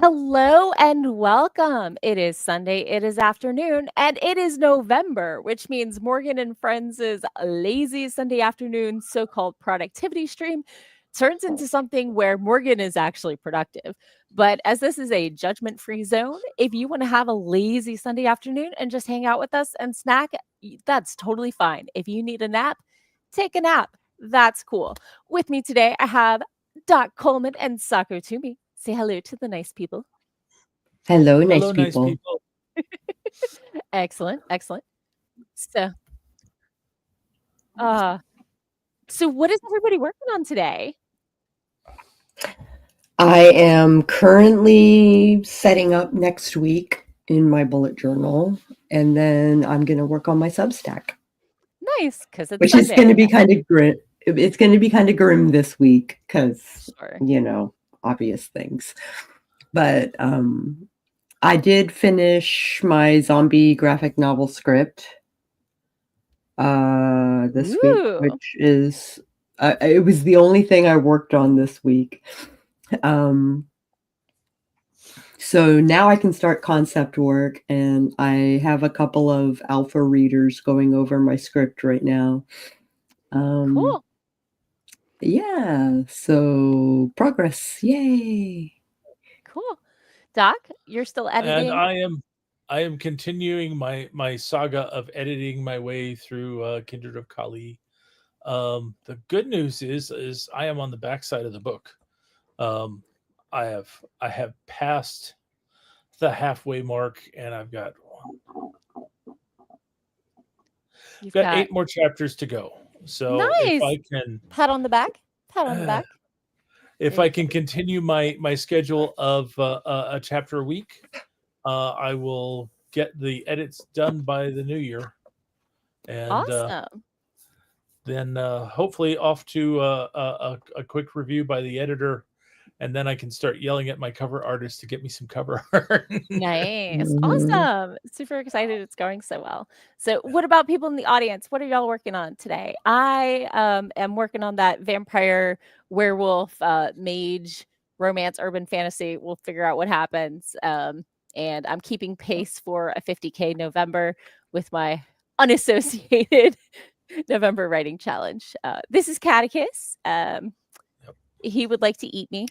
Hello and welcome. It is Sunday, it is afternoon, and it is November, which means Morgan and Friends' lazy Sunday afternoon so called productivity stream turns into something where Morgan is actually productive. But as this is a judgment free zone, if you want to have a lazy Sunday afternoon and just hang out with us and snack, that's totally fine. If you need a nap, take a nap. That's cool. With me today, I have Doc Coleman and Sako Toomey. Say hello to the nice people. Hello, nice Hello, nice people. people. Excellent, excellent. So, uh, so what is everybody working on today? I am currently setting up next week in my bullet journal, and then I'm going to work on my Substack, Nice, because it's which Sunday. is going to be kind of grim. It's going to be kind of grim this week because, Sure. obvious things. But I did finish my zombie graphic novel script this week, Ooh. which is it was the only thing I worked on this week. So now I can start concept work, and I have a couple of alpha readers going over my script right now. Cool. Yeah, so progress. Yay. Cool. Doc, you're still editing? And I am continuing my saga of editing my way through Kindred of Kali. The good news is I am on the backside of the book. I have passed the halfway mark, and I've got You've got 8 more chapters to go. So if nice. I can Pat on the back. Pat on the back. if I can continue my schedule of a chapter a week, I will get the edits done by the new year, and Awesome. then hopefully off to a quick review by the editor, and then I can start yelling at my cover artist to get me some cover art. Nice. Mhm. Awesome. Super excited it's going so well. So what about people in the audience? What are y'all working on today? I am working on that vampire werewolf mage romance urban fantasy. We'll figure out what happens. And I'm keeping pace for a 50K November with my unassociated November writing challenge. This is Catechus. He would like to eat me,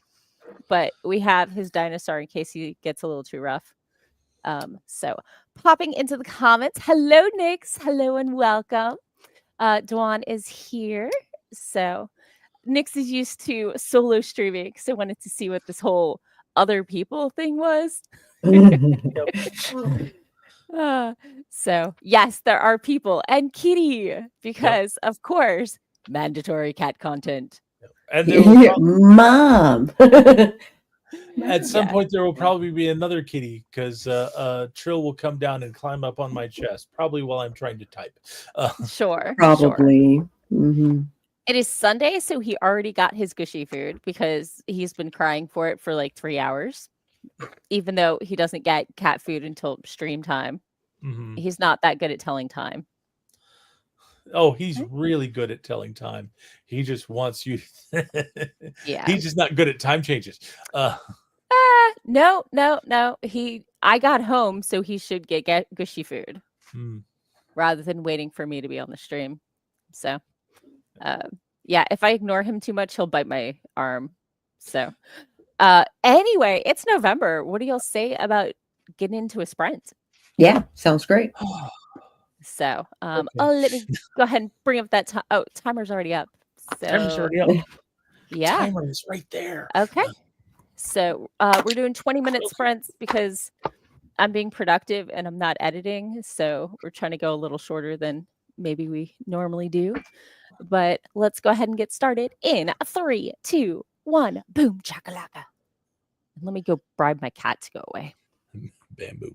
but we have his dinosaur in case he gets a little too rough. So popping into the comments. Hello, Nix. Hello and welcome. Dwan is here. So Nix is used to solo streaming, so wanted to see what this whole other people thing was. So yes, there are people and Kitty because of course mandatory cat content. And there will probably, Mom. at some point there will probably be another kitty because Trill will come down and climb up on my chest, probably while I'm trying to type. Sure. Probably. Mm-hmm. It is Sunday, so he already got his gushy food because he's been crying for it for like 3 hours, even though he doesn't get cat food until stream time. Mhm. He's not that good at telling time. Oh, he's really good at telling time. He just wants you. Yeah. He's just not good at time changes. No. I got home, so he should get gushy food rather than waiting for me to be on the stream. So, yeah, if I ignore him too much, he'll bite my arm. So, anyway, it's November. What do y'all say about getting into a sprint? Yeah, sounds great. So, Okay. let me go ahead and bring up that time. Oh, timer's already up. So, Timer's already up. Yeah. Timer is right there. Okay. So, we're doing 20-minute sprints because I'm being productive and I'm not editing. So, we're trying to go a little shorter than maybe we normally do. But let's go ahead and get started in 3, 2, 1. Boom, chakalaka. Let me go bribe my cat to go away. Bamboo.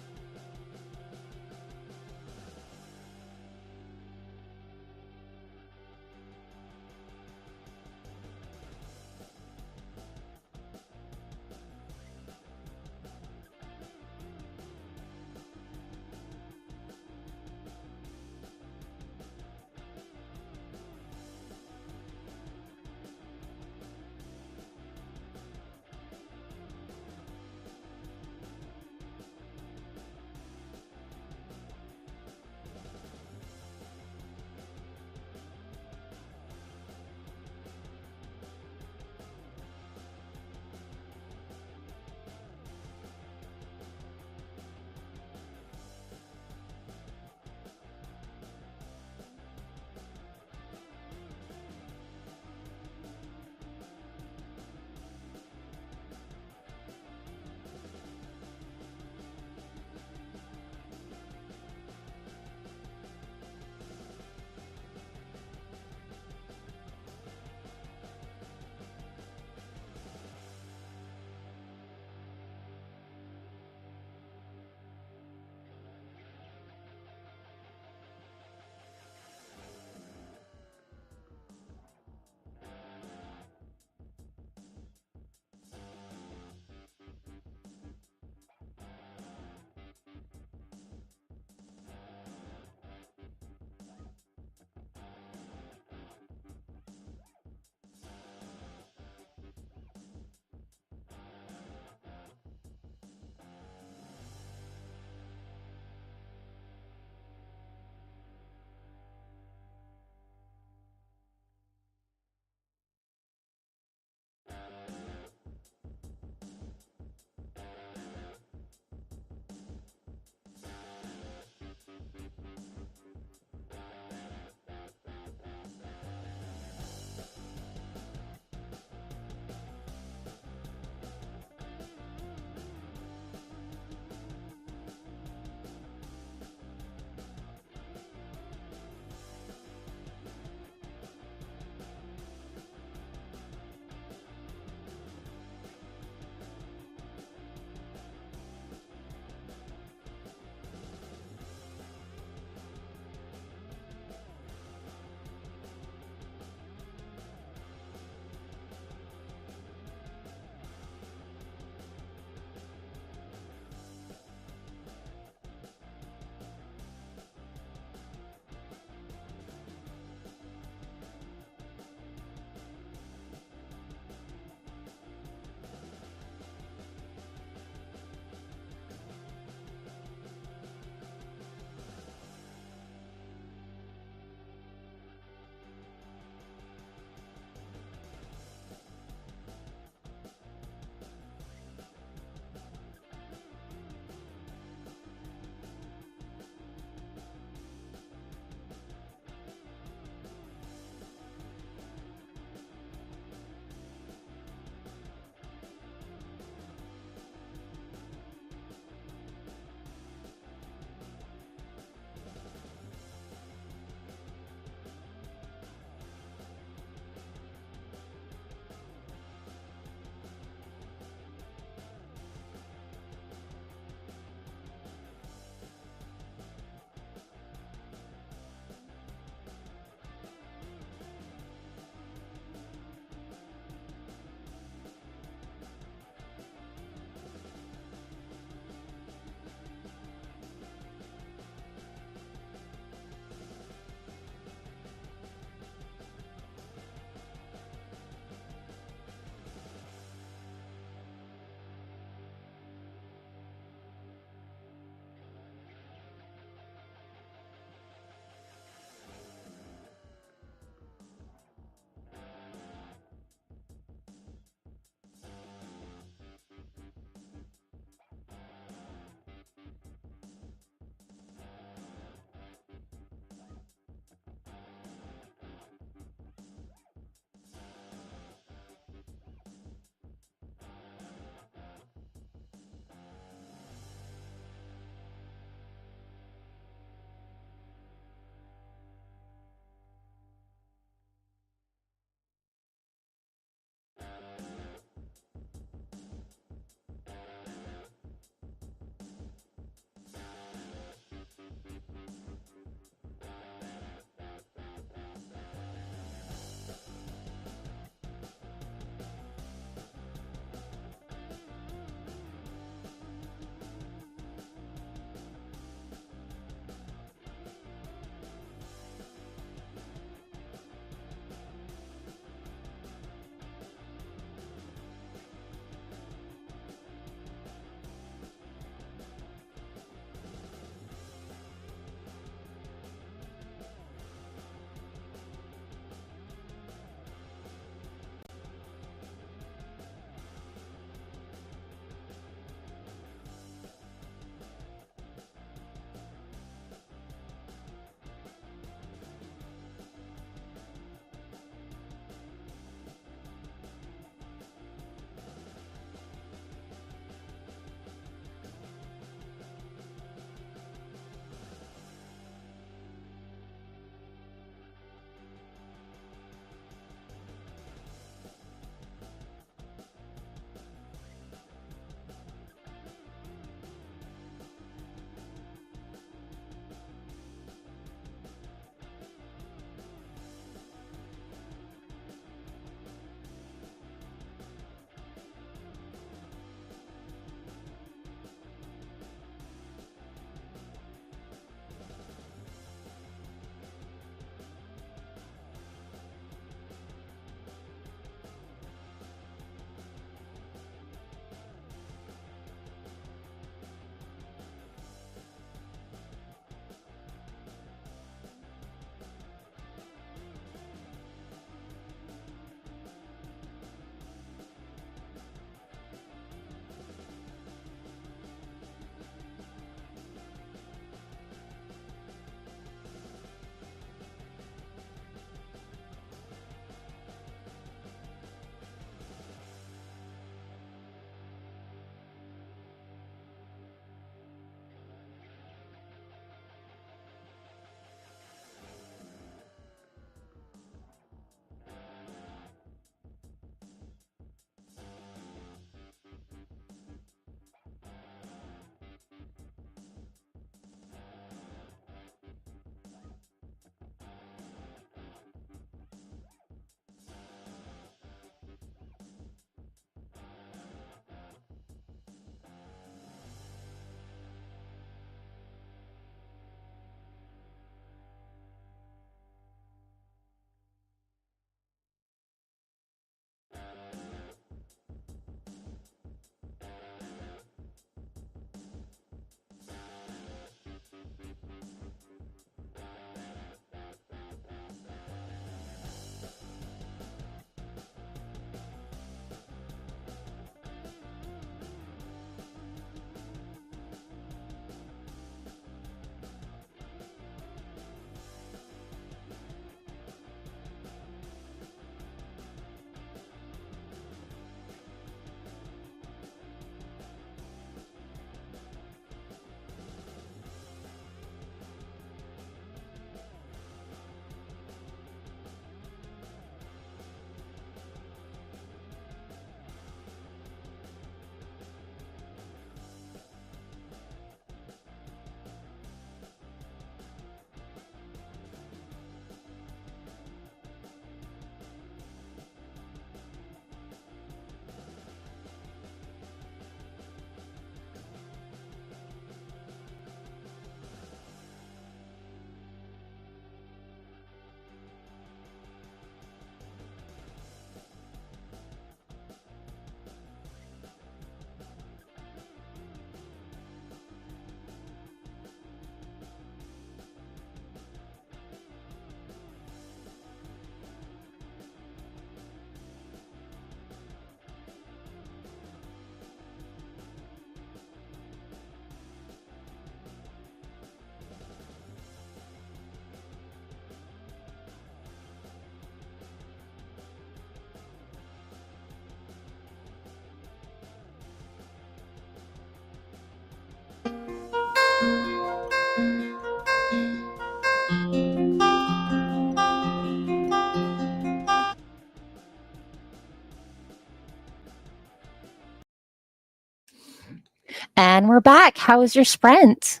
And we're back. How was your sprint?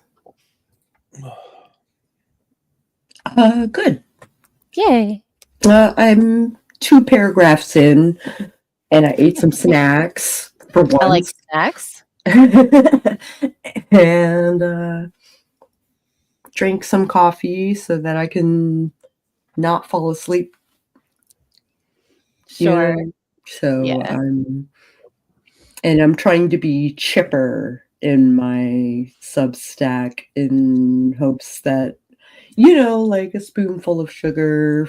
Good. Yay. I'm 2 paragraphs in, and I ate some snacks for once. I like snacks. And drink some coffee so that I can not fall asleep. Sure. So Yeah. I'm trying to be chipper in my Substack in hopes that, like a spoonful of sugar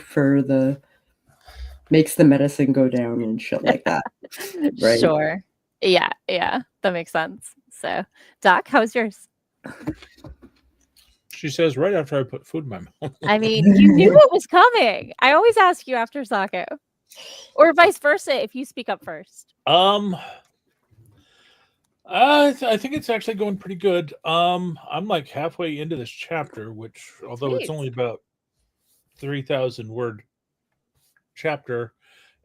makes the medicine go down and shit like that. Right? Sure. Yeah, that makes sense. So, Doc, how's yours? She says right after I put food in my mouth. I mean, you knew it was coming. I always ask you after Sako. Or vice versa if you speak up first. I think it's actually going pretty good. I'm like halfway into this chapter, which although it's only about 3,000 word chapter,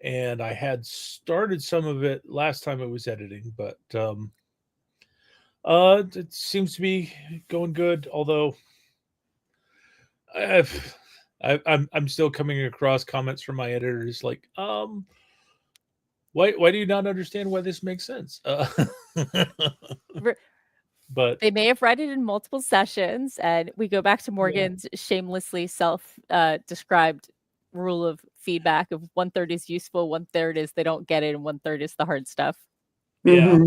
and I had started some of it last time I was editing, but it seems to be going good, although I'm still coming across comments from my editors like, why do you not understand why this makes sense? But they may have read it in multiple sessions, and we go back to Morgan's shamelessly self-described rule of feedback of 1/3 is useful, 1/3 is they don't get it, and 1/3 is the hard stuff. Yeah.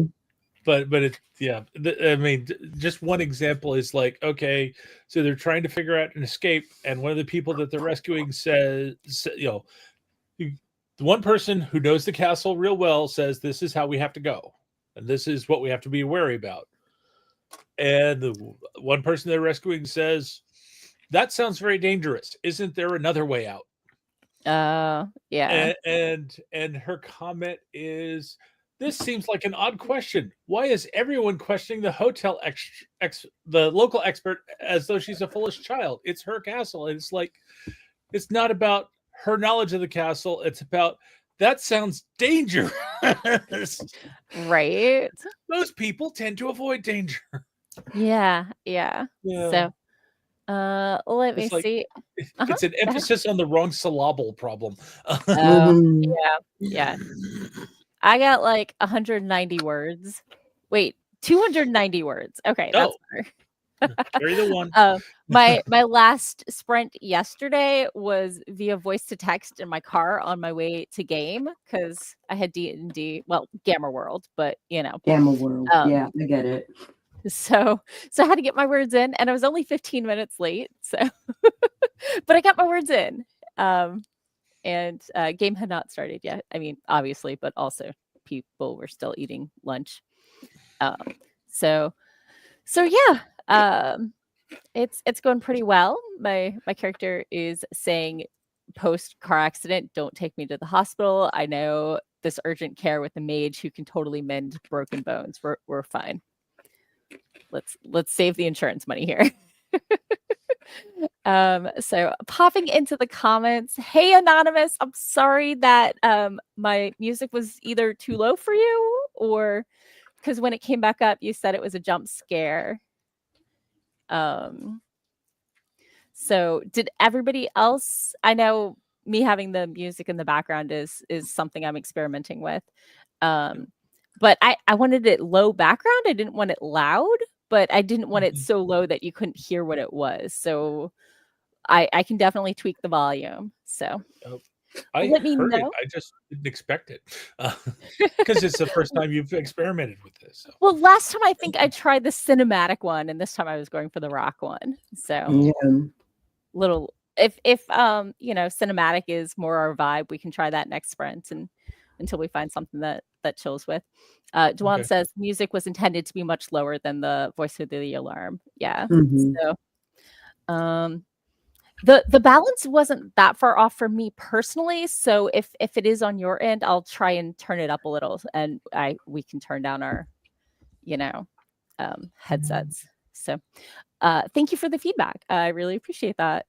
But it's I mean, just one example is like, okay, so they're trying to figure out an escape, and one of the people that they're rescuing says, the one person who knows the castle real well says this is how we have to go, and this is what we have to be wary about. And the one person they're rescuing says, that sounds very dangerous. Isn't there another way out? Yeah. And her comment is, this seems like an odd question. Why is everyone questioning the hotel the local expert as though she's a foolish child? It's her castle. And it's like, it's not about her knowledge of the castle. It's about, that sounds dangerous. Right. Most people tend to avoid danger. Yeah. So, let me see. It's an emphasis on the wrong syllable problem. Yeah. I got like 190 words. Wait, 290 words. Okay, that's better. Carry the one. My last sprint yesterday was via voice to text in my car on my way to game because I had D&D, well, Gamma World, but Gamma World. Yeah, I get it. So I had to get my words in, and I was only 15 minutes late. So, but I got my words in. And game had not started yet. I mean, obviously, but also people were still eating lunch. So yeah, it's going pretty well. My character is saying post car accident, don't take me to the hospital. I know this urgent care with a mage who can totally mend broken bones. We're fine. Let's save the insurance money here. So popping into the comments, hey Anonymous, I'm sorry that my music was either too low for you, or because when it came back up you said it was a jump scare. So did everybody else? I know me having the music in the background is something I'm experimenting with, but I wanted it low background. I didn't want it loud, but I didn't want it so low that you couldn't hear what it was. So I can definitely tweak the volume. So let me know. I just didn't expect it because it's the first time you've experimented with this. So. Well, last time I think I tried the cinematic one, and this time I was going for the rock one. So little if cinematic is more our vibe, we can try that next sprint and until we find something that chills with. Dwan says music was intended to be much lower than the voice of the alarm. Yeah. So the balance wasn't that far off for me personally. So if it is on your end, I'll try and turn it up a little, and we can turn down our headsets. So thank you for the feedback. I really appreciate that.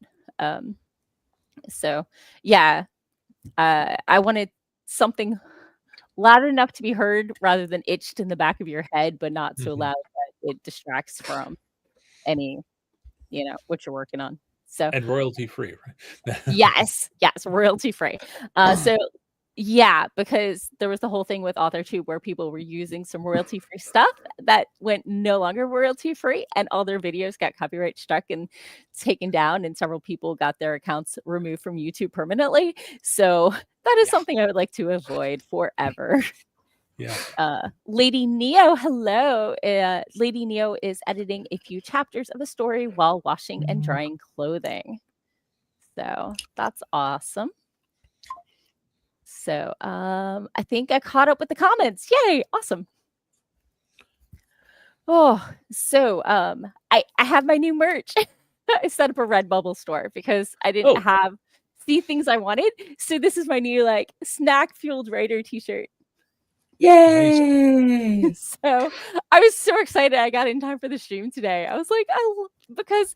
So yeah, I wanted something loud enough to be heard rather than itched in the back of your head, but not so loud that it distracts from any, what you're working on. So And royalty free, right? yes, royalty free. So yeah, because there was the whole thing with AuthorTube where people were using some royalty free stuff that went no longer royalty free, and all their videos got copyright struck and taken down, and several people got their accounts removed from YouTube permanently. So that is something I would like to avoid forever. Yeah. Lady Neo, hello. Lady Neo is editing a few chapters of a story while washing and drying clothing. So that's awesome. So I think I caught up with the comments. Yay, awesome. Oh, so I have my new merch. I set up a Redbubble store because I didn't have the things I wanted. So this is my new like snack fueled writer t-shirt. Yay! Nice. So I was so excited I got in time for the stream today. I was like, because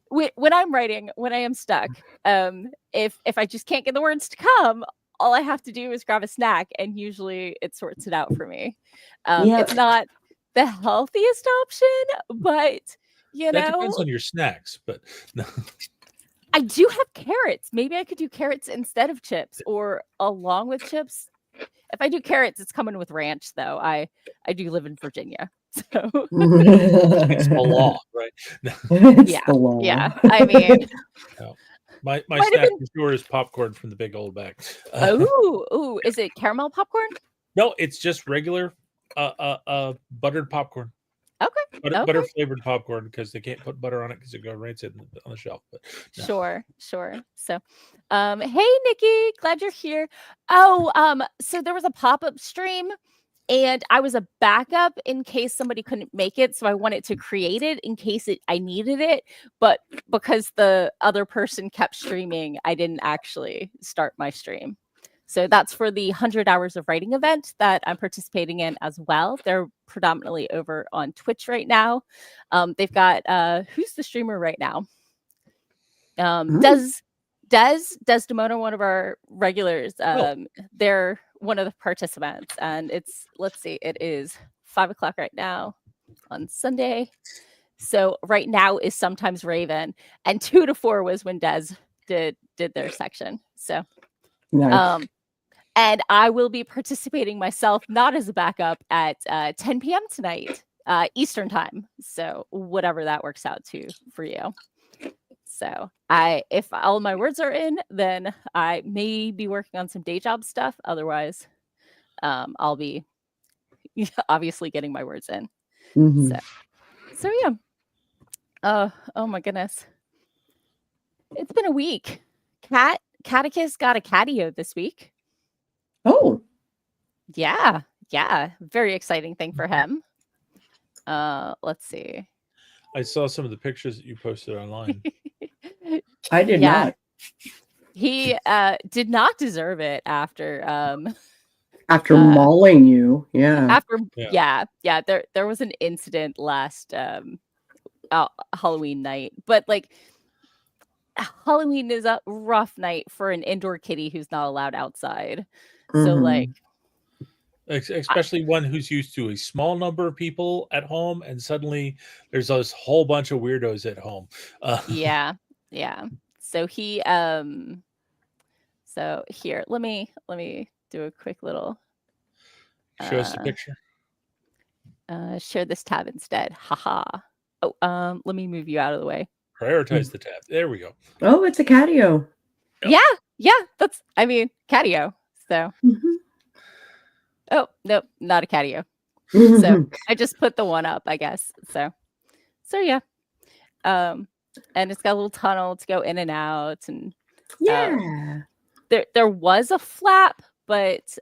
when I'm writing, when I am stuck, if I just can't get the words to come, all I have to do is grab a snack, and usually it sorts it out for me. It's not the healthiest option, but that depends on your snacks. But no. I do have carrots. Maybe I could do carrots instead of chips, or along with chips. If I do carrots, it's coming with ranch, though. I do live in Virginia, so it's the law, right? It's the law. Yeah. I mean, my snack for sure is popcorn from the big old bag. Ooh, is it caramel popcorn? No, it's just regular buttered popcorn. Okay. Butter flavored popcorn, because they can't put butter on it because it goes rancid on the shelf. But no. Sure. So, hey Nikki, glad you're here. Oh, so there was a pop-up stream, and I was a backup in case somebody couldn't make it. So I wanted to create it in case I needed it, but because the other person kept streaming, I didn't actually start my stream. So that's for the 100 Hours of Writing event that I'm participating in as well. They're predominantly over on Twitch right now. They've got, who's the streamer right now? Desdemona, one of our regulars. They're one of the participants, and let's see, it is 5:00 right now on Sunday. So right now is Sometimes Raven, and 2 to 4 was when Des did their section. So nice. And I will be participating myself, not as a backup, at 10 p.m. tonight, Eastern time. So whatever that works out to for you. So if all my words are in, then I may be working on some day job stuff. Otherwise, I'll be obviously getting my words in. Mm-hmm. So yeah. Oh my goodness. It's been a week. Catechus got a catio this week. Oh. Yeah. Very exciting thing for him. Let's see. I saw some of the pictures that you posted online. I did not. He did not deserve it after mauling you. Yeah. There was an incident last Halloween night, but like Halloween is a rough night for an indoor kitty who's not allowed outside. So like, especially one who's used to a small number of people at home, and suddenly there's this whole bunch of weirdos at home. Yeah. So he so here, let me do a quick little show us the picture. Share this tab instead. Haha. Oh, let me move you out of the way. Prioritize the tab. There we go. Oh, it's a catio. Yep. Yeah. That's catio. So oh nope, not a catio. So I just put the one up, I guess. So yeah. And it's got a little tunnel to go in and out, and there was a flap, but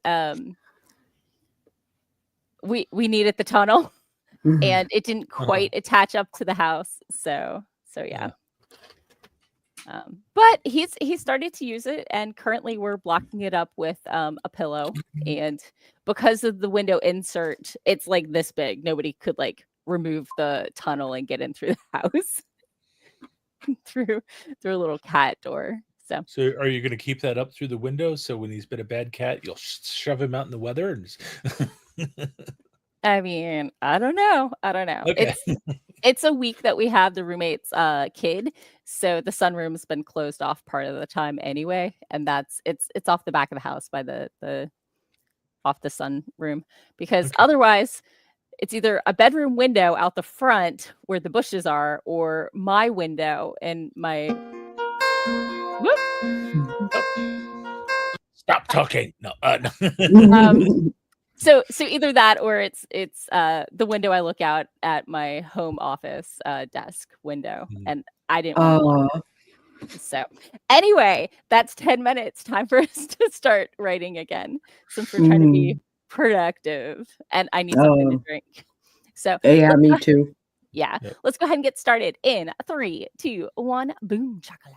we needed the tunnel, and it didn't quite attach up to the house. So yeah. But he started to use it, and currently we're blocking it up with a pillow, and because of the window insert, it's like this big. Nobody could like remove the tunnel and get in through the house through a little cat door. So are you going to keep that up through the window, so when he's been a bad cat, you'll shove him out in the weather? And I mean, I don't know. Okay. It's a week that we have the roommate's kid, so the sunroom's been closed off part of the time anyway, and it's off the back of the house by the off the sun room, because Okay. otherwise it's either a bedroom window out the front where the bushes are, or my window and my whoop. Stop talking. No. Um, so either that, or it's the window I look out at my home office desk window, Mm. and I didn't want to block it. So anyway, that's 10 minutes. Time for us to start writing again, since we're trying to be productive, and I need something to drink. So yeah, me too. yeah, Yep. let's go ahead and get started in 3, 2, 1. Boom chakalaka.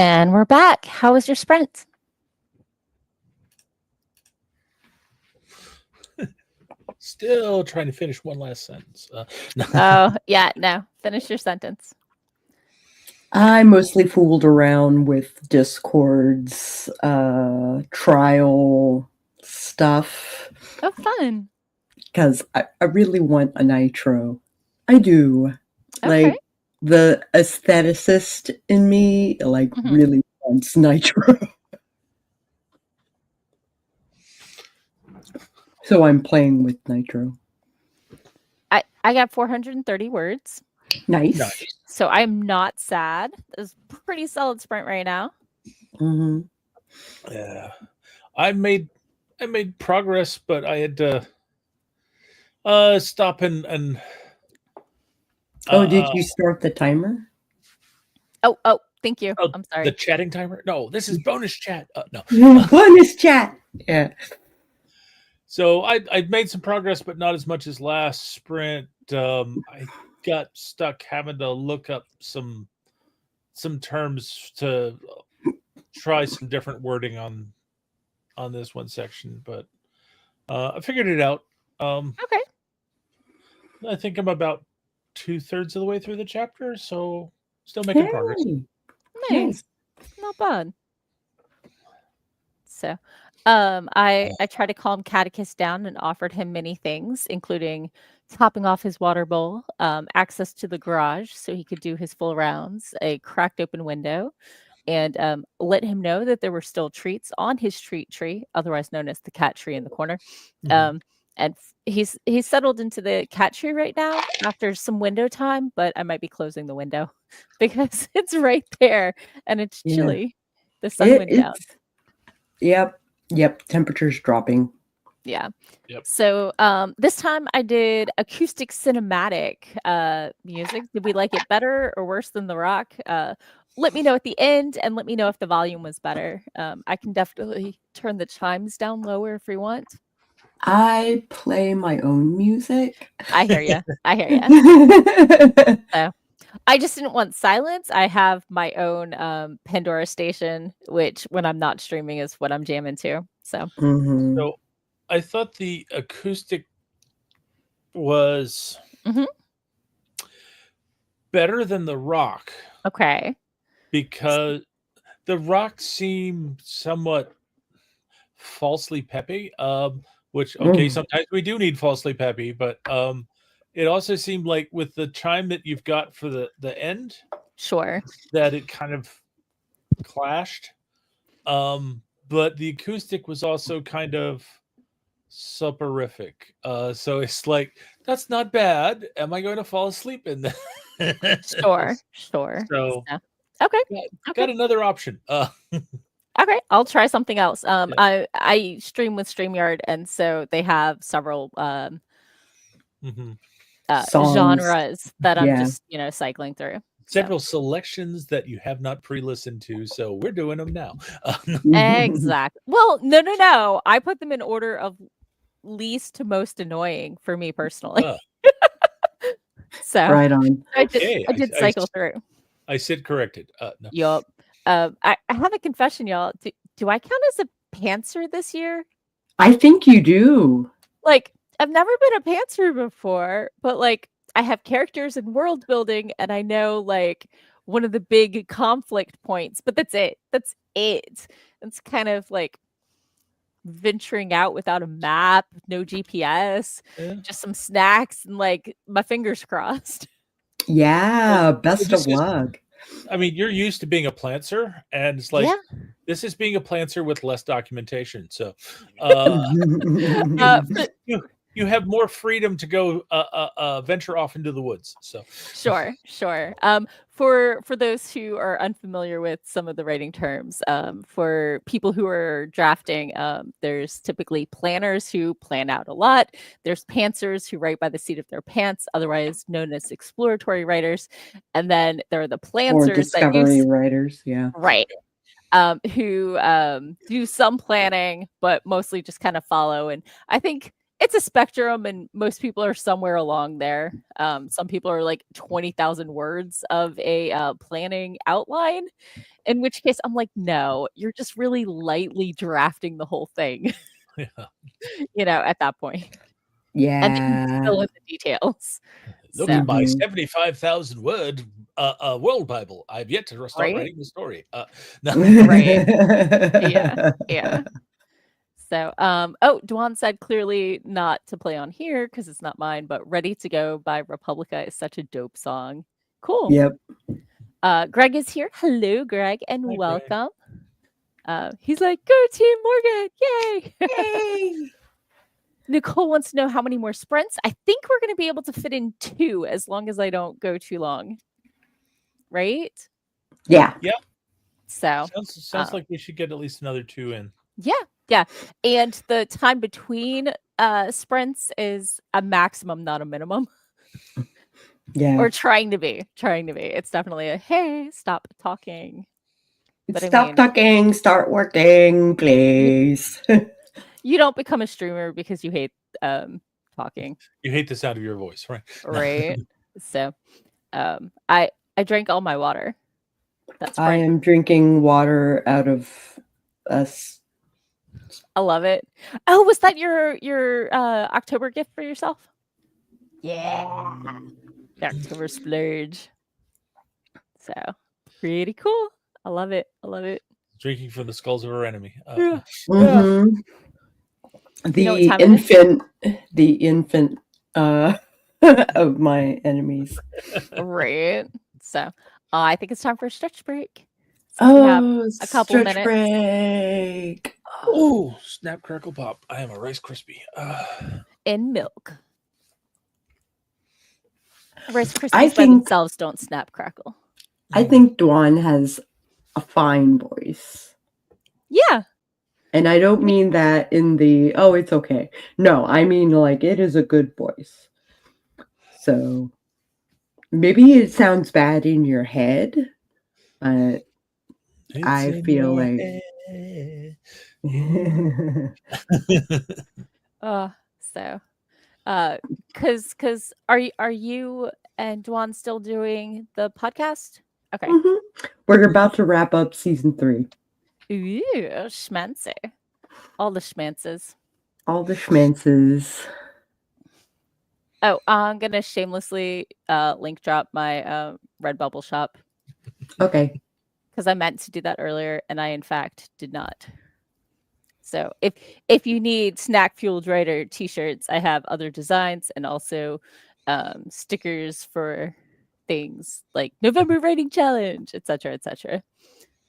And we're back. How was your sprint? Still trying to finish one last sentence. Oh, yeah, no. Finish your sentence. I mostly fooled around with Discord's trial stuff Oh, fun. because I really want a nitro. I do. Okay. Like, the aestheticist in me, like, really wants nitro. So I'm playing with nitro. I got 430 words. Nice. So I'm not sad. It's a pretty solid sprint right now. Mm-hmm. Yeah, I made progress, but I had to stop and Did you start the timer? Oh, thank you. I'm sorry. The chatting timer? No, this is bonus chat. No. Bonus chat. Yeah. So I made some progress, but not as much as last sprint. I got stuck having to look up some terms to try some different wording on this one section, but I figured it out. Okay. I think I'm about 2/3 of the way through the chapter, so still making progress. Nice. Not bad. So I tried to calm Catechus down and offered him many things, including topping off his water bowl, access to the garage so he could do his full rounds, a cracked open window, and let him know that there were still treats on his treat tree, otherwise known as the cat tree in the corner. And he's settled into the cat tree right now after some window time, but I might be closing the window because it's right there and it's chilly. The sun went down. Yep. Temperature's dropping. Yeah. Yep. So this time I did acoustic cinematic music. Did we like it better or worse than The Rock? Let me know at the end and let me know if the volume was better. I can definitely turn the chimes down lower if we want. I play my own music. I hear you. So, I just didn't want silence. I have my own Pandora station, which when I'm not streaming is what I'm jamming to. So, So I thought the acoustic was better than The Rock. Okay. Because The Rock seemed somewhat falsely peppy, which sometimes we do need falsely peppy, but it also seemed like with the chime that you've got for the end, sure, that it kind of clashed. But the acoustic was also kind of soporific. So it's like, that's not bad. Am I going to fall asleep in this? Sure. So okay. Got another option. Okay, I'll try something else. I stream with StreamYard, and so they have several genres that I'm just cycling through. Several selections that you have not pre-listened to, so we're doing them now. Exactly. Well, no. I put them in order of least to most annoying for me personally. So right on. I did cycle through. I sit corrected. No. Yup. I have a confession, y'all. Do I count as a pantser this year? I think you do. Like, I've never been a pantser before, but like I have characters and world building, and I know like one of the big conflict points, but that's it. It's kind of like venturing out without a map, no GPS, just some snacks and like my fingers crossed. Yeah, best of luck. I mean, you're used to being a plantser, and it's like this is being a plantser with less documentation. So you have more freedom to go venture off into the woods. So sure. For those who are unfamiliar with some of the writing terms, for people who are drafting, there's typically planners who plan out a lot. There's pantsers who write by the seat of their pants, otherwise known as exploratory writers, and then there are the planters or discovery writers. Yeah, right. Who do some planning, but mostly just kind of follow. And I think it's a spectrum, and most people are somewhere along there. Some people are like 20,000 words of a planning outline, in which case I'm like, no, you're just really lightly drafting the whole thing, Yeah. at that point. And then you Yeah. fill in the details. Look So, at my Mhm. 75,000 word world Bible. I've yet to start right? writing the story. No. Right. Yeah. So, Dwan said clearly not to play on here because it's not mine, but Ready to Go by Republica is such a dope song. Cool. Yep. Greg is here. Hello, Greg, and Hi, Greg. welcome. He's like, go Team Morgan. Yay. Yay. Nicole wants to know how many more sprints. I think we're going to be able to fit in 2 as long as I don't go too long. Right? Yeah. So, Sounds like we should get at least another 2 in. yeah. And the time between sprints is a maximum, not a minimum. Yeah. Or trying to be. It's definitely a hey, stop talking. But Stop talking, start working, please. You don't become a streamer because you hate talking. You hate the sound of your voice, right? Right. So I drank all my water. That's I right. am drinking water out of us. I love it. Oh, was that your October gift for yourself? Yeah. The October splurge. So pretty cool. I love it. Drinking from the skulls of our enemy. Yeah. Mhm. You know what time it is? The infant of my enemies. Right. So I think it's time for a stretch break. Since we have a couple stretch minutes. break. Oh, snap, crackle, pop. I am a Rice Krispie. In milk. Rice Krispies I by think- themselves don't snap crackle. I think Dwan has a fine voice. Yeah. And I don't mean that in the, oh, it's okay. No, I mean like it is a good voice. So maybe it sounds bad in your head, but It's I in feel your like head. So cause are you and Dwan still doing the podcast? Okay. Mhm. We're about to wrap up season 3. Ooh, schmancy. All the schmances. All the schmances. Oh, I'm gonna shamelessly link drop my Redbubble shop. Okay. Because I meant to do that earlier and I in fact did not. So if you need snack fueled writer t-shirts, I have other designs and also stickers for things like November Writing Challenge, etc. etc.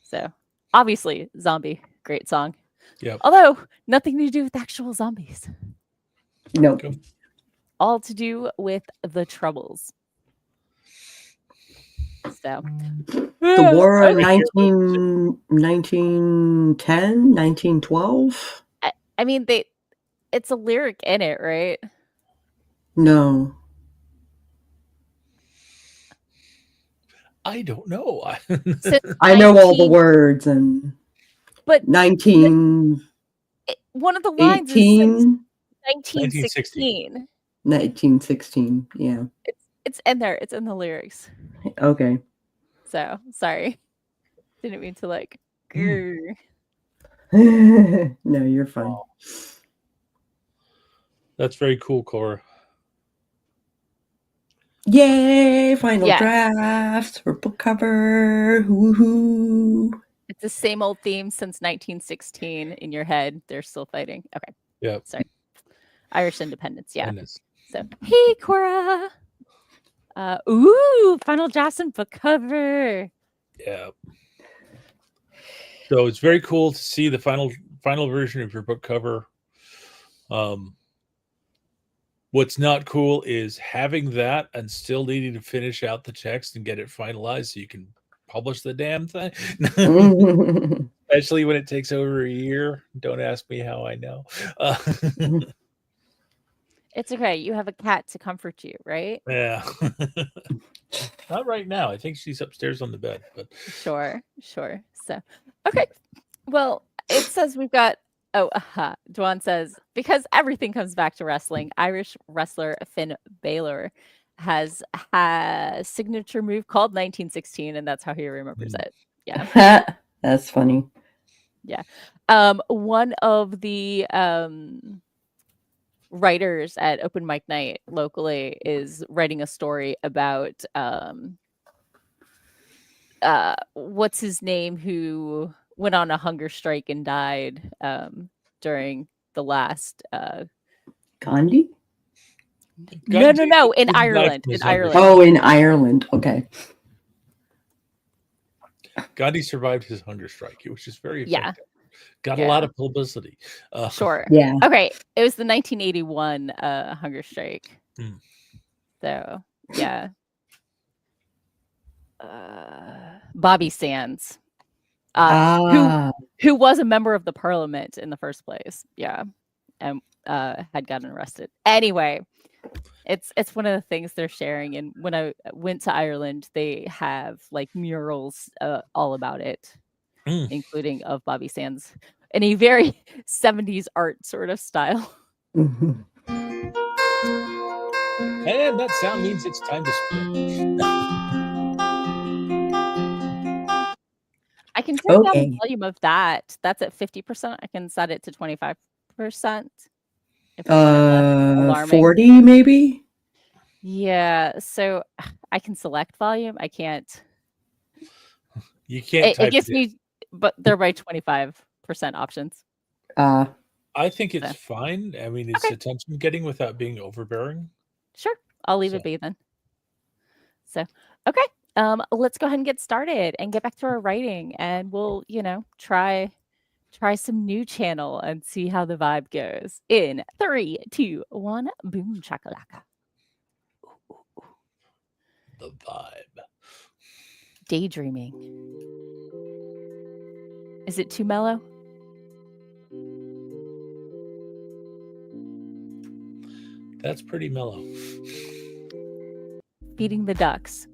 So obviously zombie, great song. Yep. Although nothing to do with actual zombies. No. Go. All to do with the Troubles. So The war in Okay. 1910, 1912? I mean it's a lyric in it, right? No. I don't know. Since I know all the 19 words and but 1918. one of the lines is since 1916. 1916. Yeah. It's in there. It's in the lyrics. Okay. So sorry. Didn't mean to like. grr. No, you're fine. Oh. That's very cool, Cora. Yay! Final Yeah. drafts for book cover. Woohoo! It's the same old theme since 1916 in your head. They're still fighting. Okay. Yeah. Sorry. Irish independence. Yeah. Goodness. So hey, Cora. Final drafts and book cover. Yeah. So it's very cool to see the final version of your book cover. What's not cool is having that and still needing to finish out the text and get it finalized so you can publish the damn thing. Especially when it takes over a year. Don't ask me how I know. It's okay. You have a cat to comfort you, right? Yeah. Not right now. I think she's upstairs on the bed, but Sure. So, okay. Well, it says we've got Oh, Dwan says, because everything comes back to wrestling, Irish wrestler Finn Balor has a signature move called 1916, and that's how he remembers it. Yeah. That's funny. Yeah. One of the writers at Open Mic Night locally is writing a story about what's his name, who went on a hunger strike and died during the last Gandhi? no, in Gandhi died Ireland. from his In hunger Ireland. Oh, in Ireland. Okay. Gandhi survived his hunger strike. It was just very Yeah. effective. Got a Yeah. lot of publicity. Sure. Yeah. Okay. It was the 1981 hunger strike. Mm. So yeah. Bobby Sands. Who was a member of the parliament in the first place. Yeah. And had gotten arrested. Anyway, it's one of the things they're sharing. And when I went to Ireland, they have like murals all about it, including of Bobby Sands in a very 70s art sort of style. Mhm. And that sound means it's time to sprint. I can turn down the Okay. volume of that. That's at 50%. I can set it to 25% if you want it less alarming. 40 maybe? Yeah, so I can select volume. I can't. You can't It type gives it in. me, but they're my 25% options. I think it's So. fine. I mean, it's Okay. attention getting without being overbearing. Sure, I'll leave it be then. So, okay, let's go ahead and get started and get back to our writing, and we'll, try some new channel and see how the vibe goes. In 3, 2, 1, boom chakalaka. The vibe. Daydreaming. Is it too mellow? That's pretty mellow. Feeding the ducks.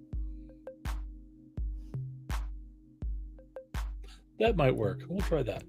That might work. We'll try that.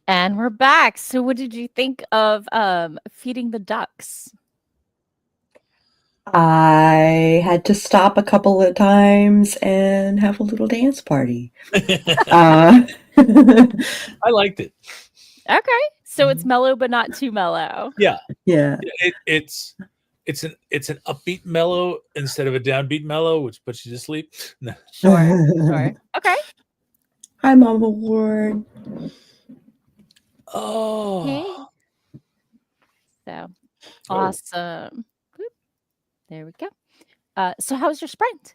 And we're back. So what did you think of feeding the ducks? I had to stop a couple of times and have a little dance party. I liked it. Okay. So it's mellow but not too mellow. Yeah. Yeah. It's an upbeat mellow instead of a downbeat mellow, which puts you to sleep. No. Sure. Okay. Hi, Mama Ward. Oh. Hey. So awesome. Whoop. There we go. So how was your sprint?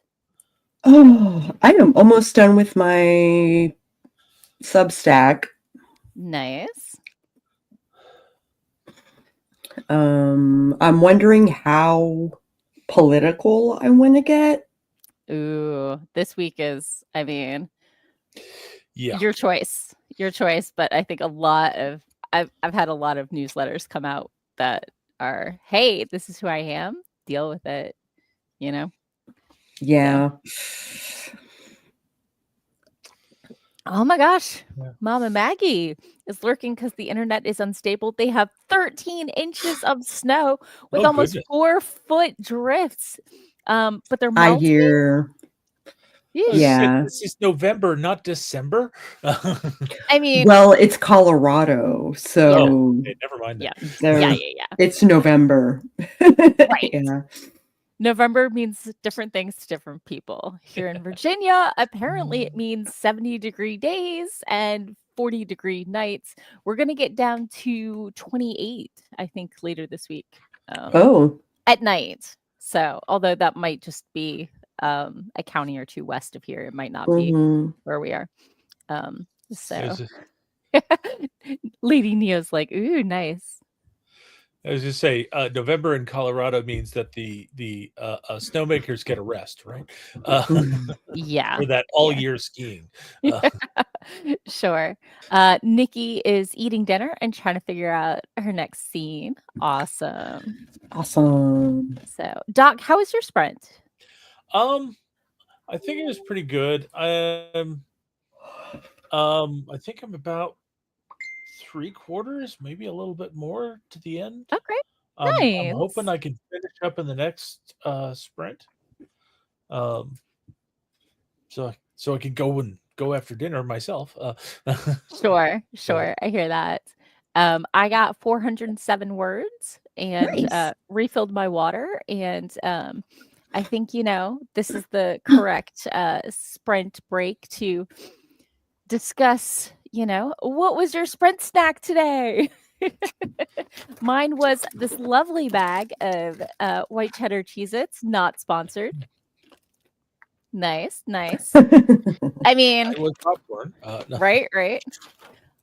Oh, I am almost done with my Substack. Nice. I'm wondering how political I want to get. Ooh, this week is, I mean, Yeah. your choice. Your choice, but I think I've had a lot of newsletters come out that are, hey, this is who I am. Deal with it, you know? Yeah. Oh my gosh. Yeah. Mama Maggie is lurking because the internet is unstable. They have 13 inches of snow with almost goodness. 4-foot drifts. But they're I melting. hear. Oh, Yeah. shit, this is November, not December. I mean, Well, it's Colorado, so okay, never mind that. yeah. it's November. Right. Yeah. November means different things to different people. Here in Virginia, apparently it means 70-degree days and 40-degree nights. We're going to get down to 28, I think, later this week. Oh. At night. So, although that might just be a county or two west of here. It might not be Mhm. where we are. So There's a- Lady Neo's like, ooh, nice. I was just say, November in Colorado means that the snowmakers get a rest, right? Yeah. For that all year skiing. Sure. Nikki is eating dinner and trying to figure out her next scene. Awesome. Awesome. So, Doc, how was your sprint? I think it was pretty good. I think I'm about 3/4, maybe a little bit more to the end. Okay. I'm Nice. hoping I can finish up in the next sprint. So I can go after dinner myself. Sure. I hear that. I got 407 words and Nice. refilled my water. And I think, this is the correct sprint break to discuss, what was your sprint snack today? Mine was this lovely bag of white cheddar Cheez-Its, not sponsored. Nice. I mean, It was popcorn. No. right.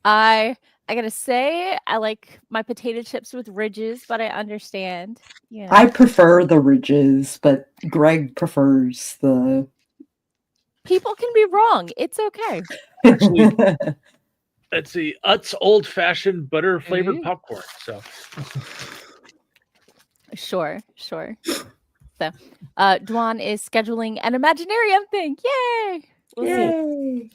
I gotta say, I like my potato chips with ridges, but I understand. I prefer the ridges, but Greg prefers the. People can be wrong. It's okay. Actually, let's see, Utz old fashioned butter flavored Ooh. popcorn. So Sure. So, Dwan is scheduling an Imaginarium thing. Yay! We'll see.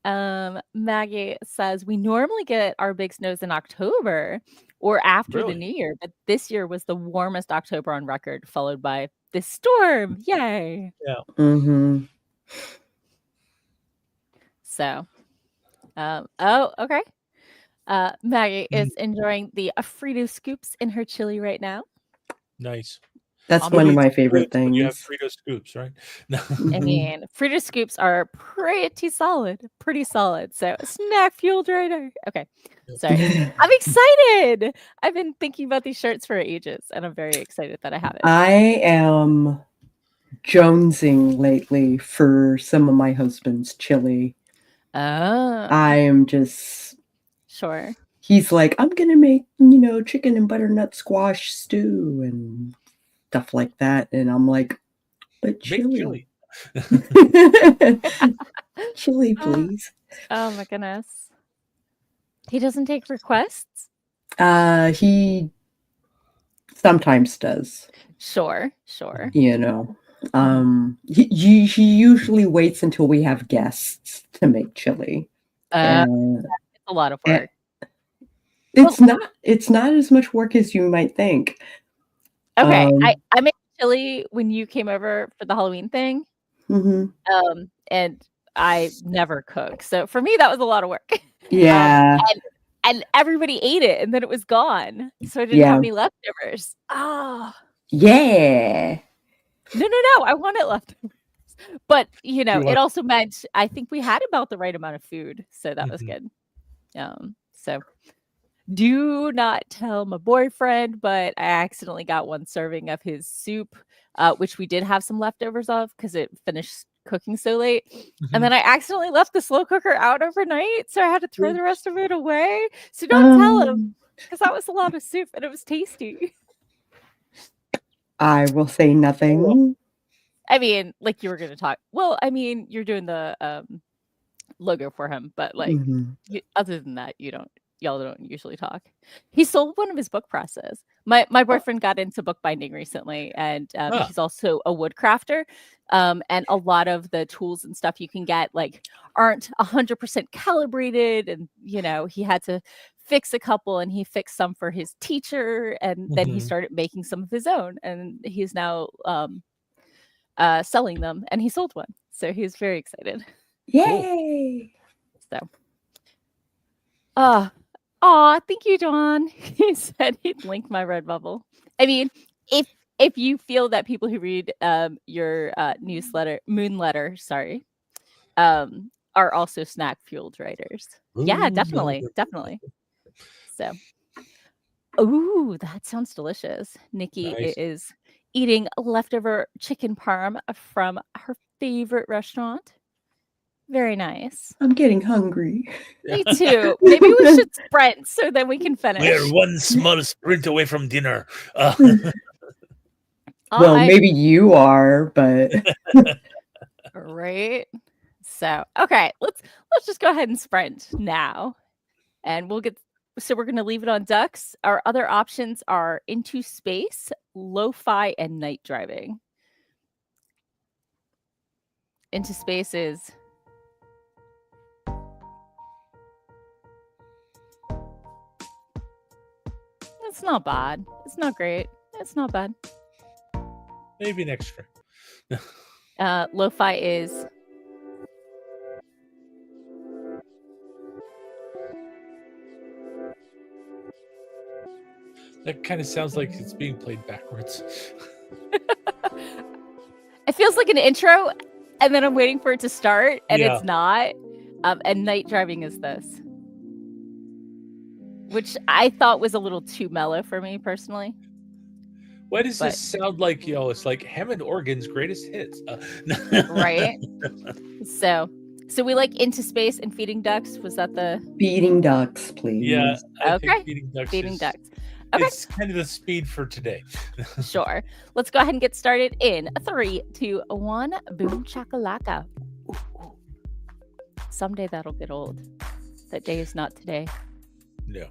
Yay. Maggie says we normally get our big snows in October or after the new year, but this year was the warmest October on record, followed by this storm. Yay! Yeah. Mm-hmm. So, okay. Maggie is enjoying the Frito scoops in her chili right now. Nice. That's one of my favorite When you have things. Frito scoops, right? I mean, Frito scoops are pretty solid. So snack fueled right. Okay, sorry. I'm excited. I've been thinking about these shirts for ages, and I'm very excited that I have it. I am jonesing lately for some of my husband's chili. Oh, I am just. sure. He's like, I'm gonna make, chicken and butternut squash stew and stuff like that, and I'm like, but chili. Chili, please. Oh my goodness. He doesn't take requests? He sometimes does. Sure. He usually waits until we have guests to make chili. It's a lot of work. It's not as much work as you might think. Okay, I made chili when you came over for the Halloween thing. Mm-hmm. And I never cook. So for me, that was a lot of work. Yeah. And everybody ate it and then it was gone. So I didn't have any leftovers. Oh. Yeah. No. I wanted leftovers. But, it also meant I think we had about the right amount of food. So that was good. So do not tell my boyfriend, but I accidentally got one serving of his soup, which we did have some leftovers of because it finished cooking so late. And then I accidentally left the slow cooker out overnight, so I had to throw the rest of it away. So don't tell him, because that was a lot of soup and it was tasty. I will say nothing. I mean, like you were going to talk. Well, I mean, you're doing the logo for him, but like other than that, y'all don't usually talk. He sold one of his book presses. My boyfriend got into bookbinding recently, and he's also a wood crafter. And a lot of the tools and stuff you can get like aren't 100% calibrated, and he had to fix a couple, and he fixed some for his teacher, and then he started making some of his own, and he's now selling them, and he sold one, so he was very excited. Yay! So, thank you, Dawn. He said he'd link my Redbubble. I mean, if you feel that people who read your newsletter, Moonletter, sorry, are also snack fueled writers. Yeah, definitely. So, ooh, that sounds delicious. Nikki is eating leftover chicken parm from her favorite restaurant. Very nice. I'm getting hungry. Me too. Maybe we should sprint so then we can finish. We're one small sprint away from dinner. Well, maybe you are, but right. So okay, let's just go ahead and sprint now, and we're going to leave it on ducks. Our other options are into space, lo-fi, and night driving. Into space is it's not bad. It's not great. It's not bad. Maybe an extra. Lo-fi is That kind of sounds like it's being played backwards. it feels like an intro, and then I'm waiting for it to start, and Yeah. it's not. And night driving is this, which I thought was a little too mellow for me personally. Why does this sound like, it's like Hammond Organ's greatest hits? Right. So we like into space and feeding ducks. Was that the feeding ducks, please? Yeah. I Okay. think feeding ducks. Okay. It's kind of the speed for today. Sure. Let's go ahead and get started in 3, 2, 1. Boom chakalaka. Ooh, ooh. Someday that'll get old. That day is not today. No.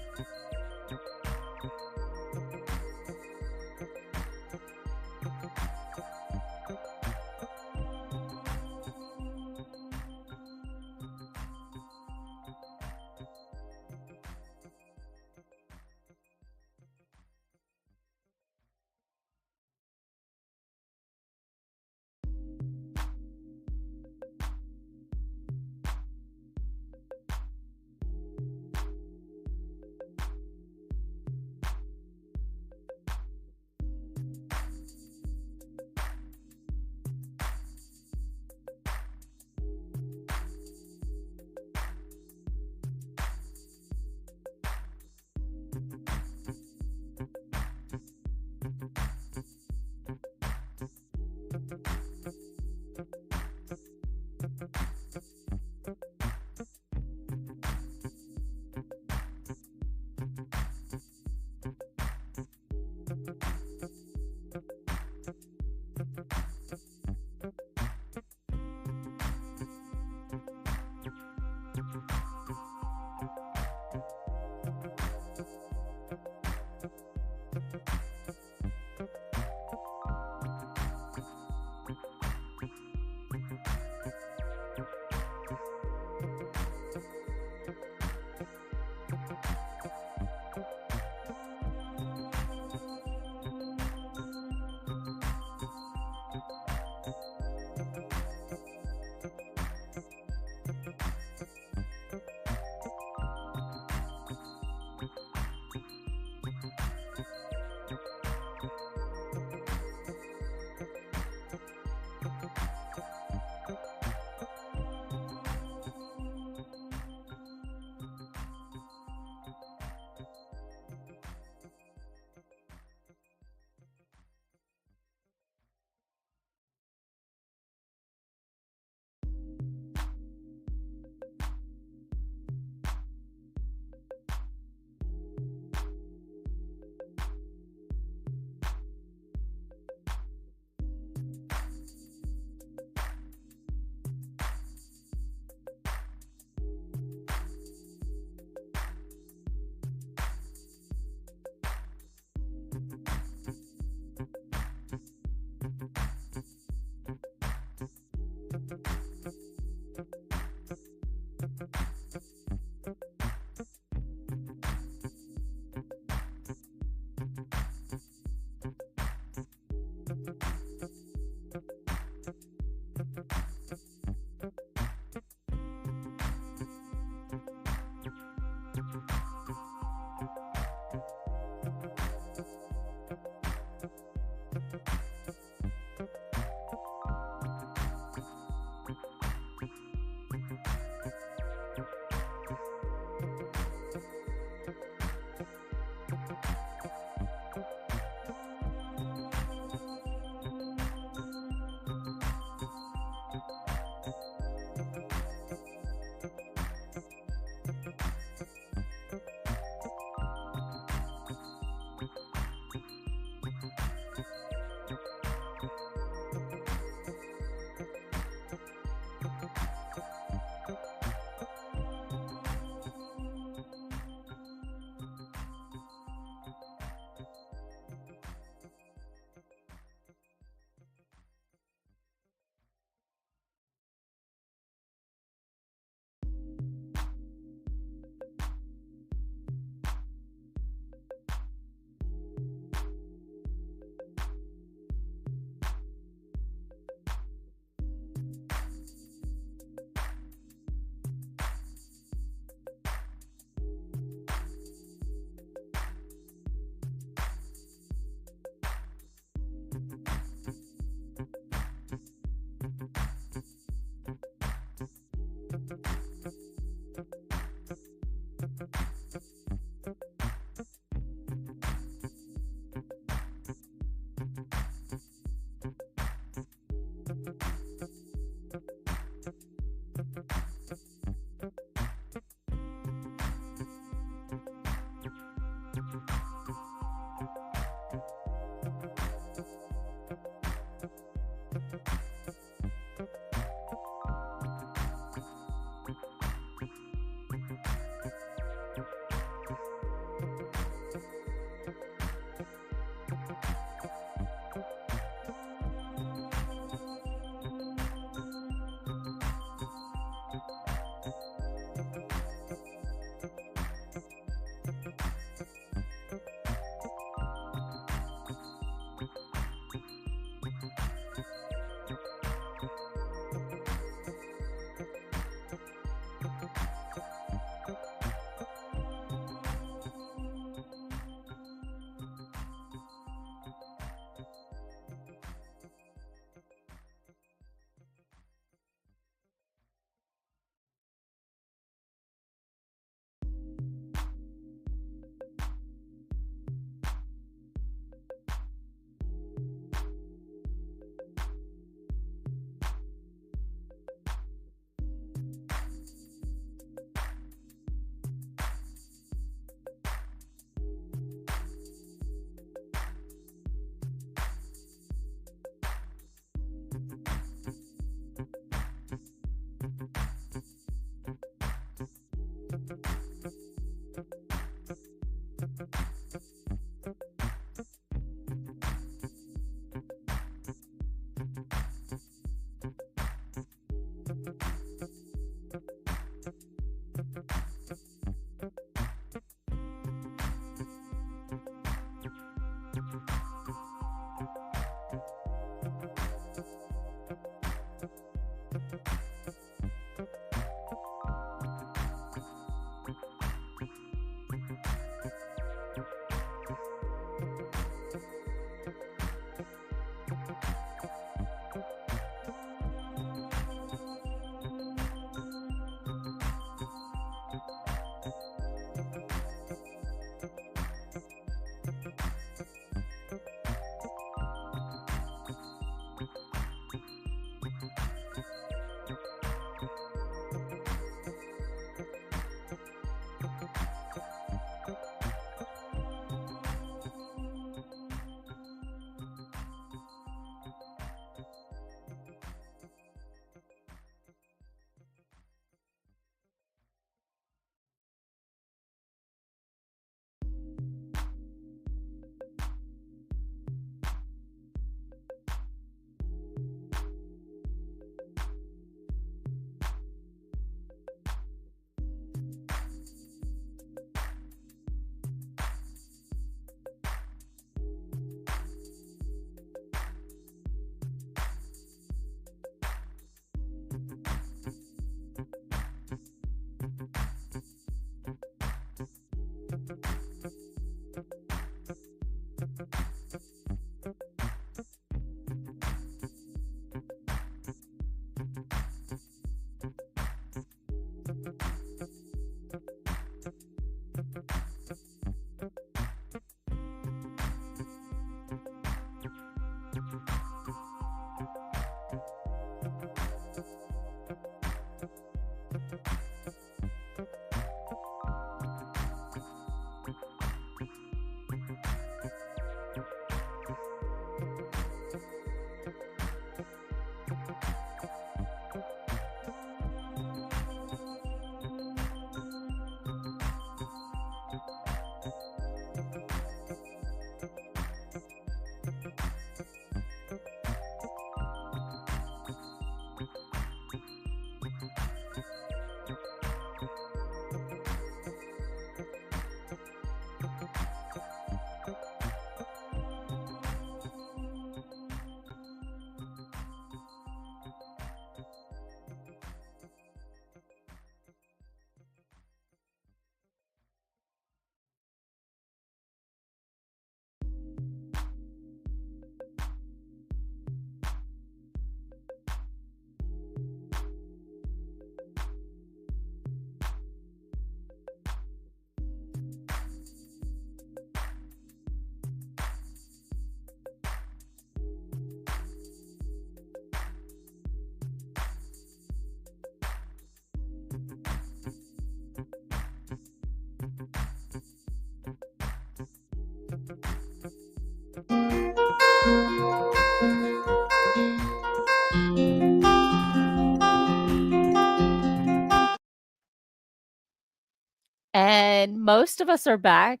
and most of us are back.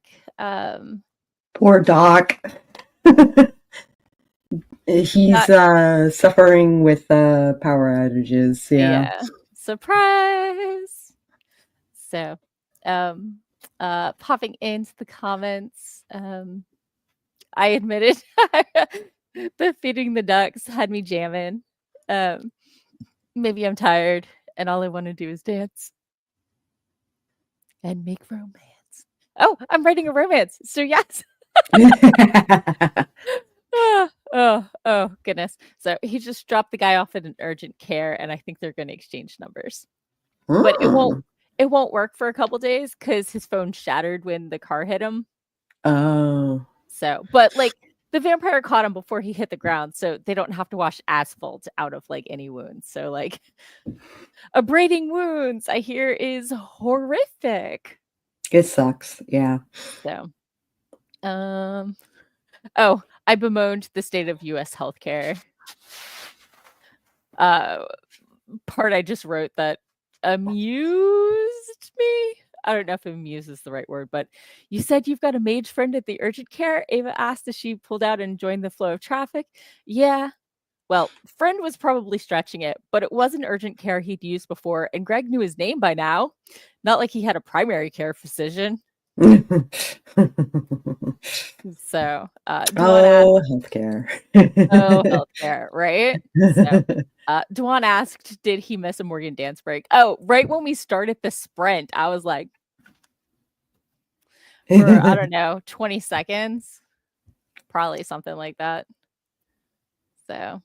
Poor Doc. He's suffering with power outages. Yeah. Surprise. So, popping into the comments, I admitted the feeding the ducks had me jamming. Maybe I'm tired and all I want to do is dance and make romance. Oh, I'm writing a romance. So yes. Oh goodness. So he just dropped the guy off at an urgent care and I think they're going to exchange numbers. But it won't work for a couple days cuz his phone shattered when the car hit him. Oh. So, but like the vampire caught him before he hit the ground, so they don't have to wash asphalt out of like any wounds. So like abrading wounds, I hear, is horrific. It sucks. Yeah. So, oh, I bemoaned the state of U.S. healthcare. Part I just wrote that amused me. I don't know if amuse is the right word, but you said you've got a mage friend at the urgent care. Ava asked as she pulled out and joined the flow of traffic. Yeah. Well, friend was probably stretching it, but it was an urgent care he'd used before, and Greg knew his name by now. Not like he had a primary care physician. So, healthcare. Healthcare, right? So, Duan asked, did he miss a Morgan dance break? Oh, right when we started the sprint, I was like, for, I don't know, 20 seconds, probably something like that. So,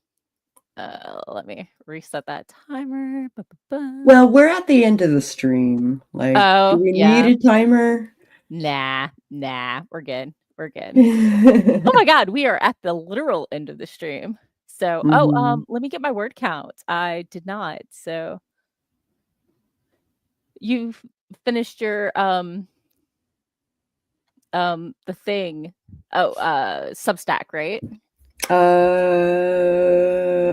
let me reset that timer. Well, we're at the end of the stream. Like, do we need a timer? Nah, we're good. Oh my god, we are at the literal end of the stream. So, let me get my word count. I did not. So, you've finished your the thing. Substack, right?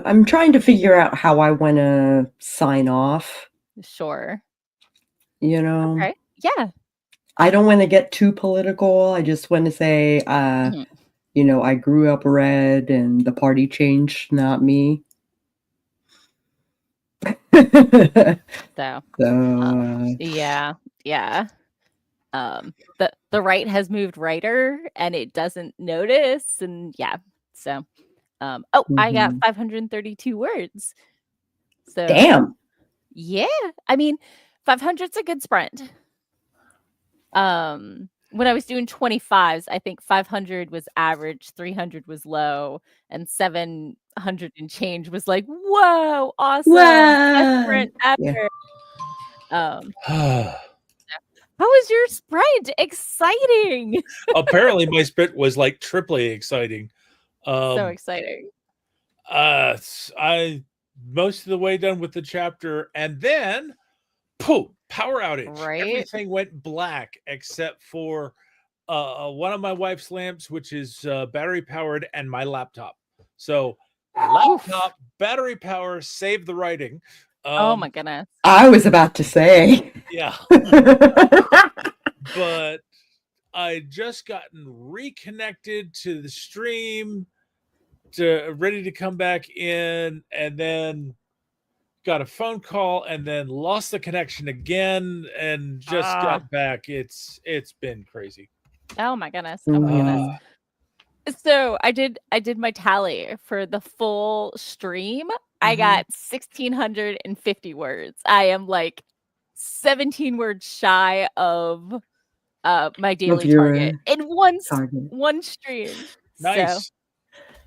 I'm trying to figure out how I want to sign off. Sure. You know? Okay. Yeah. I don't want to get too political. I just want to say, you know, I grew up red and the party changed, not me. So, yeah. The right has moved righter and it doesn't notice, and yeah. So, I got 532 words. So damn. Yeah, I mean, 500's a good sprint. When I was doing 25s, I think 500 was average, 300 was low, and 700 and change was like, whoa, awesome, best sprint ever. How was your sprint? Exciting. Apparently, my sprint was like triply exciting. So exciting. I most of the way done with the chapter, and then poof, power outage. Right. Everything went black except for one of my wife's lamps, which is battery powered, and my laptop. So laptop, battery power, save the writing. Oh my goodness. I was about to say. Yeah. But I just gotten reconnected to the stream, ready to come back in, and then got a phone call and then lost the connection again and just got back. It's been crazy. Oh my goodness. Oh my goodness. So I did my tally for the full stream. I got 1,650 words. I am like 17 words shy of my daily target in one stream. Nice. So,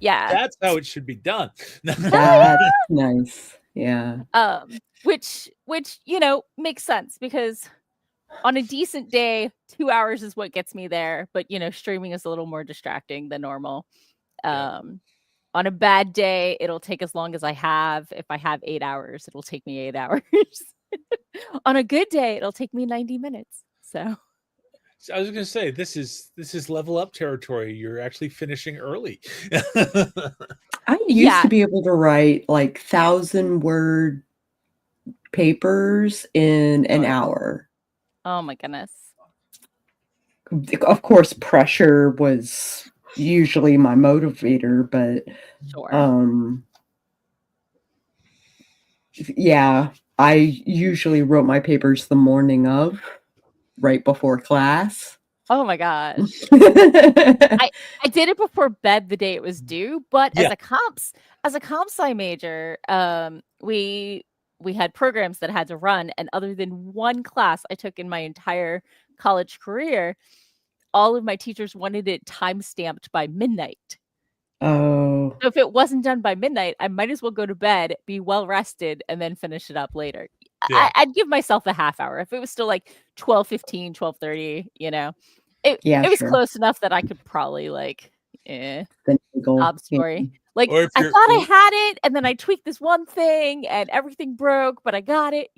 yeah. That's how it should be done. That's nice. Yeah. Which you know makes sense because on a decent day, 2 hours is what gets me there. But you know, streaming is a little more distracting than normal. On a bad day, it'll take as long as I have. If I have 8 hours, it'll take me 8 hours. On a good day, it'll take me 90 minutes. So I was going to say, this is level up territory. You're actually finishing early. I used to be able to write like 1,000-word papers in an hour. Oh my goodness. Of course, pressure was usually my motivator, but Sure. yeah, I usually wrote my papers the morning of, right before class. Oh my gosh. I did it before bed the day it was due, but Yeah. as a comp sci major, we had programs that had to run, and other than one class I took in my entire college career, all of my teachers wanted it time stamped by midnight. Oh, So if it wasn't done by midnight, I might as well go to bed, be well rested, and then finish it up later. Yeah. I'd give myself a half hour. If it was still like 12:15, 12:30, it yeah, was sure. close enough that I could probably The niggle. sob story. Like, Or if I you're- thought I had it, and then I tweaked this one thing, and everything broke, but I got it.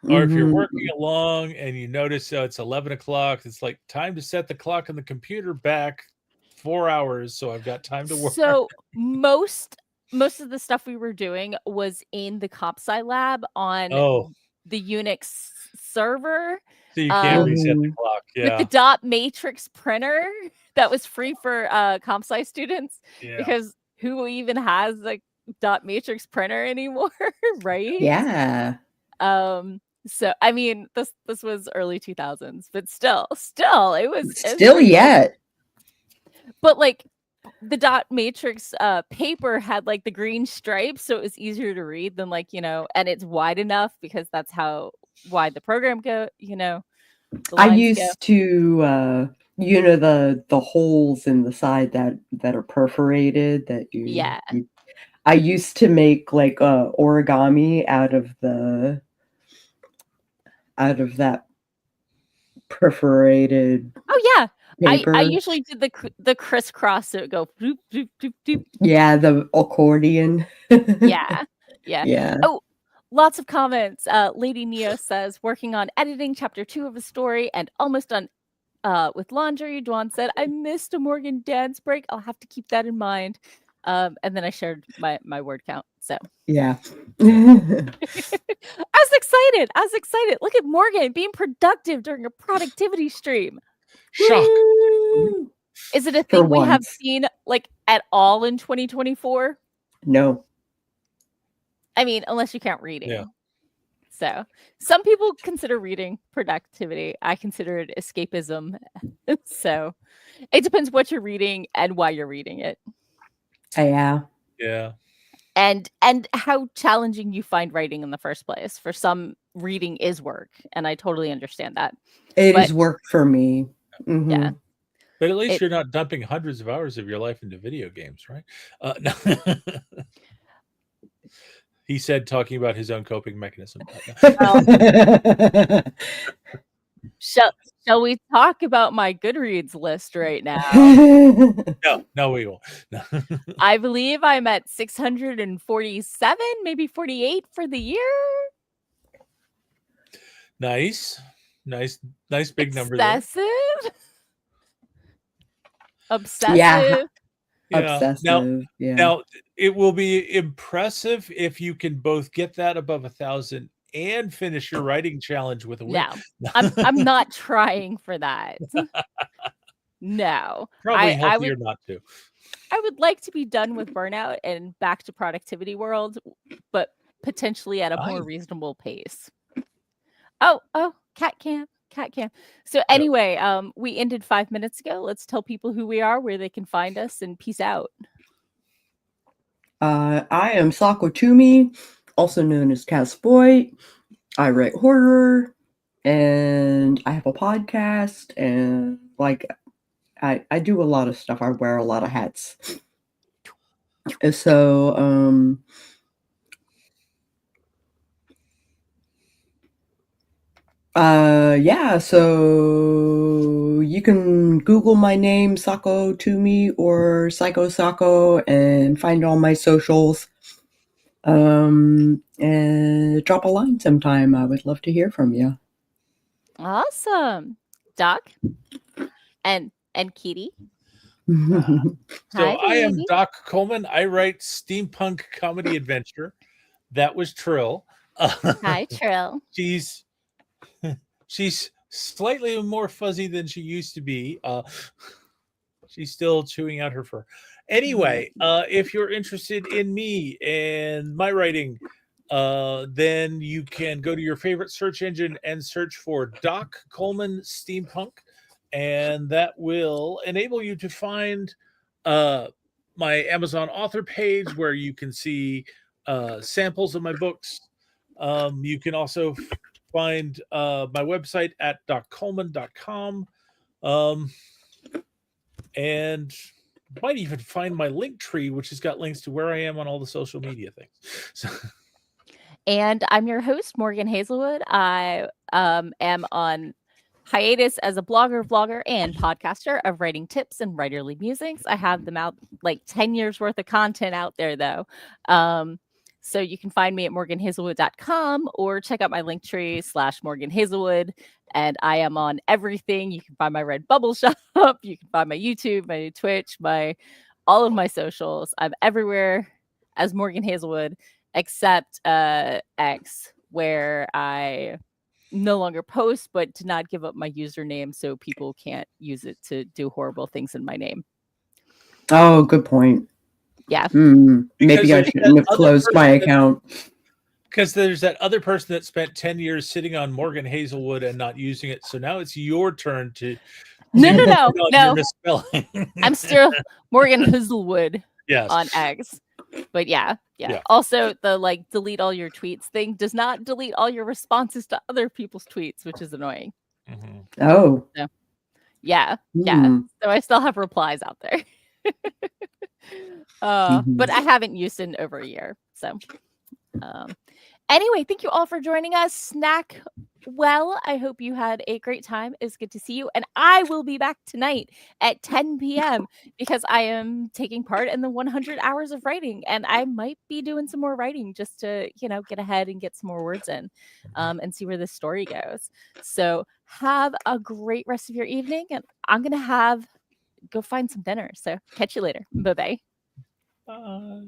Or if you're Mhm. working along and you notice it's 11 o'clock, it's like time to set the clock on the computer back 4 hours, so I've got time to work. So most of the stuff we were doing was in the comp sci lab on the Unix server. So you can't reset the Mhm. clock. With Yeah. the dot matrix printer that was free for comp sci students, Yeah. because who even has a dot matrix printer anymore, right? Yeah. So I mean, this was early 2000s, but still, it was Still pretty cool. yet. But like the dot matrix paper had like the green stripes, so it was easier to read than and it's wide enough because that's how wide the program go. The I lines go. used to the holes in the side that are perforated that Yeah. I used to make like origami out of that perforated Oh yeah. paper. I usually did the crisscross, so it go doop, doop, doop, doop. Yeah, the accordion. Yeah. Yeah. Oh, lots of comments. Lady Neo says, working on editing chapter 2 of a story and almost done with laundry. Dwan said, I missed a Morgan dance break. I'll have to keep that in mind. And then I shared my word count. So Yeah. I was excited. Look at Morgan being productive during a productivity stream. Shock. Woo! Is it a For thing we have once. seen like at all in 2024? No. I mean, unless you count reading. Yeah. So some people consider reading productivity. I consider it escapism. So it depends what you're reading and why you're reading it. Yeah. Yeah. And how challenging you find writing in the first place. For some, reading is work, and I totally understand that. It is work for me. Mm-hmm. Yeah. But at least you're not dumping hundreds of hours of your life into video games, right? No. He said, talking about his own coping mechanism. Shall we talk about my Goodreads list right now? No, we won't. No. I believe I'm at 647, maybe 48 for the year. Nice big number there. Obsessive. Yeah. Yeah. Obsessive. Now it will be impressive if you can both get that above 1,000 and finish your writing challenge with a win. No, I'm not trying for that. No, Probably healthier not to. I would like to be done with burnout and back to productivity world, but potentially at a more reasonable pace. Oh, cat cam. So anyway, we ended 5 minutes ago. Let's tell people who we are, where they can find us, and peace out. I am Sako, also known as Cass Boy. I write horror, and I have a podcast, and like I do a lot of stuff. I wear a lot of hats. So so you can Google my name, Sako Toomey, or Psycho Sako, and find all my socials. And drop a line sometime. I would love to hear from you. Awesome. Doc and Kitty. So Hi, I am baby. Doc Coleman. I write steampunk comedy adventure. That was Trill. Hi, Trill. She's slightly more fuzzy than she used to be. She's still chewing out her fur. Anyway, if you're interested in me and my writing, then you can go to your favorite search engine and search for Doc Coleman Steampunk, and that will enable you to find my Amazon author page where you can see samples of my books. You can also find my website at doccoleman.com. And might even find my link tree, which has got links to where I am on all the social media things. So, And I'm your host, Morgan Hazelwood. I am on hiatus as a blogger, vlogger, and podcaster of writing tips and writerly musings. I have them out like 10 years worth of content out there, though. So you can find me at morganhazelwood.com or check out my link tree /Morgan Hazelwood. And I am on everything. You can find my Redbubble shop. You can find my YouTube, my Twitch, all of my socials. I'm everywhere as Morgan Hazelwood, except X, where I no longer post, but to not give up my username so people can't use it to do horrible things in my name. Oh, good point. Yeah. Maybe I shouldn't have closed my account. Because there's that other person that spent 10 years sitting on Morgan Hazelwood and not using it. So now it's your turn to No. misspelling. I'm still Morgan Hazelwood yes. on X. But yeah. Also, the delete all your tweets thing does not delete all your responses to other people's tweets, which is annoying. Mm-hmm. Oh. So, yeah. So I still have replies out there. But I haven't used it in over a year. So anyway, thank you all for joining us. Snack well. I hope you had a great time. It's good to see you. And I will be back tonight at 10 p.m. because I am taking part in the 100 hours of writing. And I might be doing some more writing just to, get ahead and get some more words in and see where this story goes. So have a great rest of your evening. And I'm going to go find some dinner. So catch you later. Bye-bye. Bye.